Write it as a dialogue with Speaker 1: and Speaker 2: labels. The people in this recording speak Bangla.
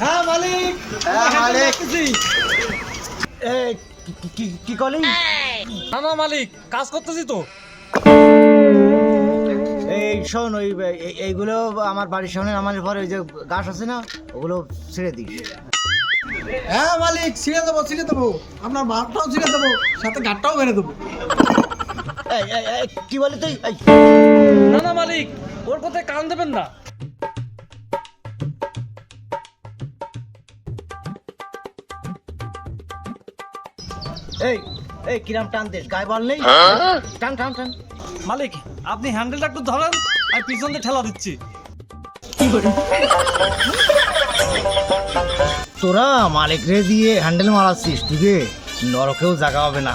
Speaker 1: হ্যাঁ মালিক।
Speaker 2: হ্যাঁ মালিক।
Speaker 1: এই কি কলি?
Speaker 3: না না মালিক, কাজ করতেছি তো।
Speaker 1: এই শোন, এইগুলো আমার বাড়ির সামনে নামানোর পরে ওই যে গাছ আছে না, ওগুলো ছেড়ে দিস।
Speaker 2: হ্যাঁ মালিক, ছিঁড়ে দেবো আপনার ভাতটাও ছিঁড়ে দেবো, সাথে গাঁটটাও মেরে দেবো।
Speaker 1: এই, কি বলি তুই?
Speaker 3: না না মালিক, ওর কথায় কান দেবেন না।
Speaker 1: এই এই কিরাম টান দিস, গায়ে বল নেই? টান টান টান।
Speaker 3: মালিক, আপনি হ্যান্ডেলটা একটু ধরেন, আমি পিছন দিয়ে ঠেলা দিচ্ছি।
Speaker 1: তোরা মালিক রে দিয়ে হ্যান্ডেল মারাচ্ছিস, তুই নরকেও জায়গা হবে না।